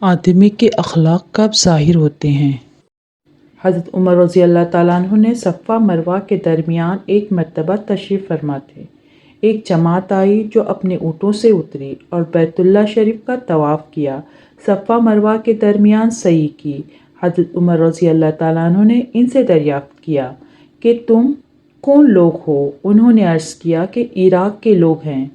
آدمی کے اخلاق کب ظاہر ہوتے ہیں؟ حضرت عمر رضی اللہ تعالیٰ عنہ نے صفا مروہ کے درمیان ایک مرتبہ تشریف فرما تھے۔ ایک جماعت آئی جو اپنے اونٹوں سے اتری اور بیت اللہ شریف کا طواف کیا، صفا مروہ کے درمیان سعی کی۔ حضرت عمر رضی اللہ تعالیٰ عنہ نے ان سے دریافت کیا کہ تم کون لوگ ہو؟ انہوں نے عرض کیا کہ عراق کے لوگ ہیں۔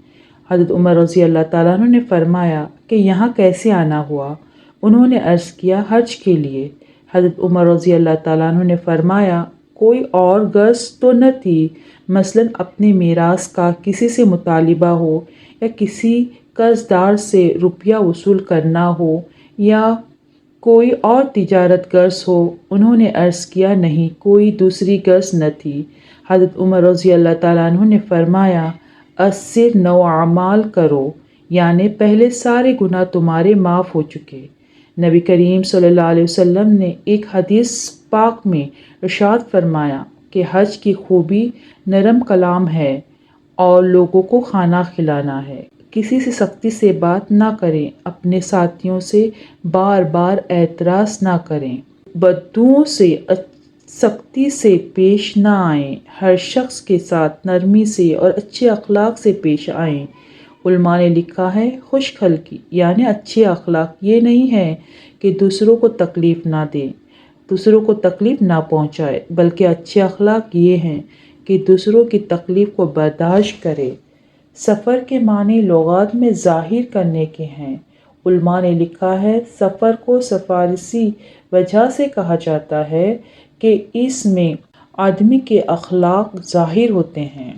حضرت عمر رضی اللہ تعالیٰ عنہ نے فرمایا کہ یہاں کیسے آنا ہوا؟ انہوں نے عرض کیا حج کے لیے۔ حضرت عمر رضی اللہ تعالیٰ عنہ نے فرمایا کوئی اور غرض تو نہ تھی، مثلاً اپنے میراث کا کسی سے مطالبہ ہو، یا کسی قرض دار سے روپیہ وصول کرنا ہو، یا کوئی اور تجارت غرض ہو؟ انہوں نے عرض کیا نہیں، کوئی دوسری غرض نہ تھی۔ حضرت عمر رضی اللہ تعالیٰ عنہ نے فرمایا اثر نو اعمال کرو، یعنی پہلے سارے گناہ تمہارے معاف ہو چکے۔ نبی کریم صلی اللہ علیہ وسلم نے ایک حدیث پاک میں ارشاد فرمایا کہ حج کی خوبی نرم کلام ہے اور لوگوں کو کھانا کھلانا ہے۔ کسی سے سختی سے بات نہ کریں، اپنے ساتھیوں سے بار بار اعتراض نہ کریں، بددعاؤں سے سختی سے پیش نہ آئیں، ہر شخص کے ساتھ نرمی سے اور اچھے اخلاق سے پیش آئیں۔ علماء نے لکھا ہے خوش خلقی یعنی اچھے اخلاق یہ نہیں ہے کہ دوسروں کو تکلیف نہ دے، دوسروں کو تکلیف نہ پہنچائے، بلکہ اچھے اخلاق یہ ہیں کہ دوسروں کی تکلیف کو برداشت کرے۔ سفر کے معنی لغات میں ظاہر کرنے کے ہیں۔ علماء نے لکھا ہے سفر کو سفارسی وجہ سے کہا جاتا ہے کہ اس میں آدمی کے اخلاق ظاہر ہوتے ہیں۔